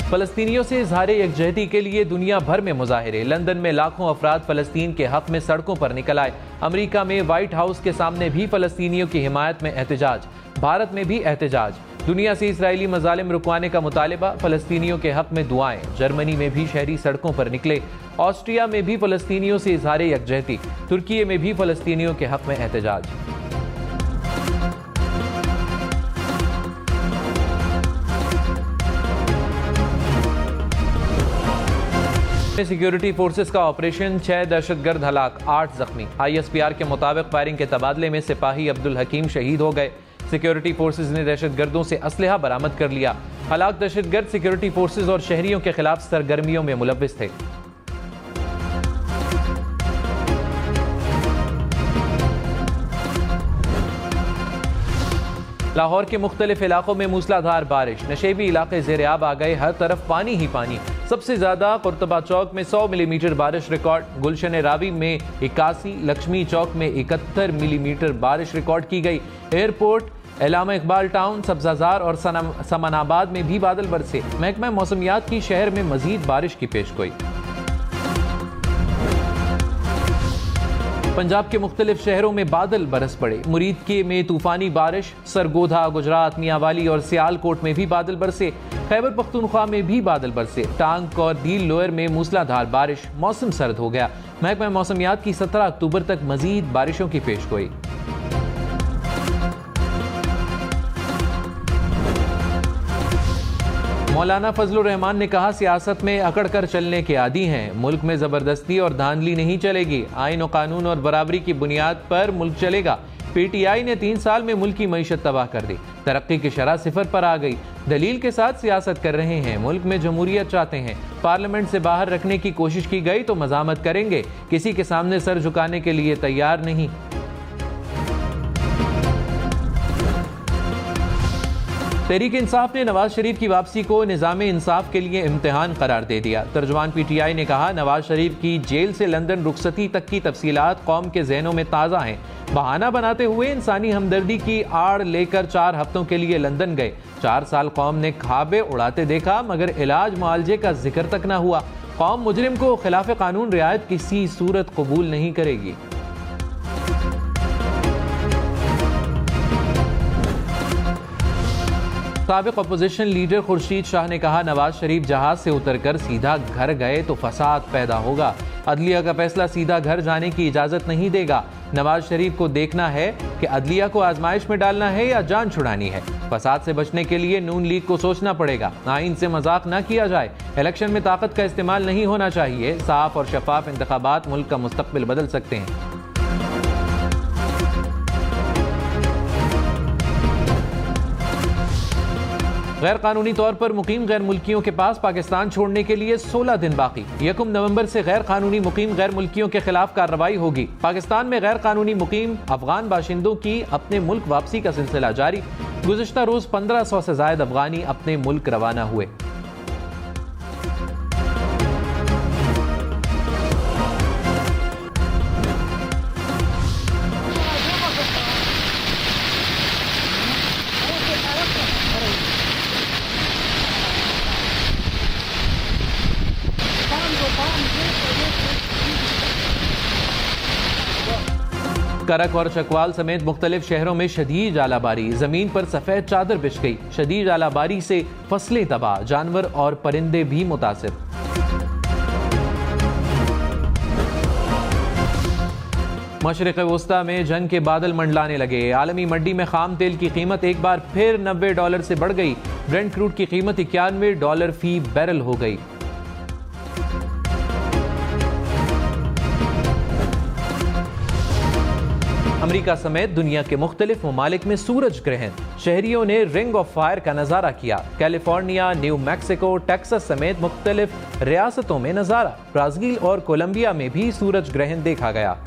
फलस्तीनियों से इजहार यकजहती के लिए दुनिया भर में मुजाहिरे। लंदन में लाखों अफराद फलस्तीन के हक में सड़कों पर निकल आए। अमरीका में व्हाइट हाउस के सामने भी फलस्तीनियों की हिमायत में एहतजाज। भारत में भी एहतजाज। दुनिया से इसराइली मजालिम रुकवाने का मुतालिबा, फलस्तीनियों के हक में दुआएं। जर्मनी में भी शहरी सड़कों पर निकले। ऑस्ट्रिया में भी फलस्तीनियों से इजहार यकजहती। तुर्की में भी फलस्तीनियों के हक में एहतजाज। सिक्योरिटी फोर्सेस का ऑपरेशन, 6 दहशतगर्द हलाक, 8 जख्मी। ISPR के मुताबिक फायरिंग के तबादले में सिपाही अब्दुल हकीम शहीद हो गए। सिक्योरिटी फोर्सेस ने दहशतगर्दों से असलहा बरामद कर लिया। हलाक दहशतगर्द सिक्योरिटी फोर्सेस और शहरियों के खिलाफ सरगर्मियों में मुलव्विस थे। लाहौर के मुख्तलिफ इलाकों में मूसलाधार बारिश, नशेबी इलाके ज़ेर-ए-आब आ गए, हर तरफ पानी ही पानी। सबसे ज्यादा कुर्तबा चौक में 100 मिलीमीटर बारिश रिकॉर्ड, गुलशन रावी में 81, लक्ष्मी चौक में 71 मिलीमीटर बारिश रिकॉर्ड की गई। एयरपोर्ट, इलामा इकबाल टाउन, सब्जाजार और समनाबाद में भी बादल बरसे। महकमा मौसमियात की शहर में मजीद बारिश की पेशगोई। पंजाब के मुख्तलिफ शहरों में बादल बरस पड़े। मुरीद के में तूफानी बारिश, सरगोधा, गुजरात, मियांवाली और सियालकोट में भी बादल बरसे। खैबर पख्तूनख्वा में भी बादल बरसे। टांग और दील लोअर में मूसलाधार बारिश, मौसम सर्द हो गया। महकमा मौसमियात की 17 अक्टूबर तक मजीद बारिशों की पेशगोई। मौलाना फजलुर रहमान ने कहा, सियासत में अकड़ कर चलने के आदी हैं। मुल्क में जबरदस्ती और धांधली नहीं चलेगी। आईन और कानून और बराबरी की बुनियाद पर मुल्क चलेगा। PTI ने 3 साल में मुल्क की मईशत तबाह कर दी। तरक्की की शरह सिफर पर आ गई। दलील के साथ सियासत कर रहे हैं। मुल्क में जमहूरियत चाहते हैं। पार्लियामेंट से बाहर रखने की कोशिश की गई तो मजामत करेंगे। किसी के सामने सर झुकाने के लिए तैयार नहीं। तहरीक इंसाफ ने नवाज शरीफ की वापसी को निज़ाम इंसाफ के लिए इम्तिहान करार दे दिया। तर्जुमान PTI ने कहा, नवाज शरीफ की जेल से लंदन रुखसती तक की तफसीलात कौम के जहनों में ताज़ा हैं। बहाना बनाते हुए इंसानी हमदर्दी की आड़ लेकर 4 हफ्तों के लिए लंदन गए। 4 साल कौम ने ख्वाबे उड़ाते देखा, मगर इलाज मुआलजे का जिक्र तक न हुआ। कौम मुजरिम को खिलाफ कानून रियायत किसी सूरत कबूल नहीं करेगी। साबिक अपोजिशन लीडर खुर्शीद शाह ने कहा, नवाज शरीफ जहाज से उतरकर सीधा घर गए तो फसाद पैदा होगा। अदलिया का फैसला सीधा घर जाने की इजाजत नहीं देगा। नवाज शरीफ को देखना है कि अदलिया को आजमाइश में डालना है या जान छुड़ानी है। फसाद से बचने के लिए नून लीग को सोचना पड़ेगा। आइन से मजाक न किया जाए। इलेक्शन में ताकत का इस्तेमाल नहीं होना चाहिए। साफ और शफाफ इंतखाबात मुल्क का मुस्तकबिल बदल सकते हैं। गैर कानूनी तौर पर मुकीम गैर मुल्कियों के पास पाकिस्तान छोड़ने के लिए 16 दिन बाकी। 1 नवंबर से गैर कानूनी मुकीम गैर मुल्कियों के खिलाफ कार्रवाई होगी। पाकिस्तान में गैर कानूनी मुकीम अफगान बाशिंदों की अपने मुल्क वापसी का सिलसिला जारी। गुज़िश्ता रोज 1500 से ज्यादा अफगानी अपने मुल्क रवाना हुए। करक और चकवाल समेत मुख्तलिफ शहरों में शदीद आलाबारी। जमीन पर सफेद चादर बिछ गई। शदीद आलाबारी से फसलें तबाह, जानवर और परिंदे भी मुतासिर। मशरिक़ वस्ता में जंग के बादल मंडलाने लगे। आलमी मंडी में खाम तेल की कीमत एक बार फिर $90 से बढ़ गई। ब्रेंट क्रूड की कीमत $91 फी बैरल हो गई। अमेरिका समेत दुनिया के मुख्तलिफ ममालिक में सूरज ग्रहण। शहरियों ने रिंग ऑफ फायर का नजारा किया। कैलिफोर्निया, न्यू मैक्सिको, टेक्सास समेत मुख्तलिफ रियासतों में नजारा। ब्राजील और कोलंबिया में भी सूरज ग्रहण देखा गया।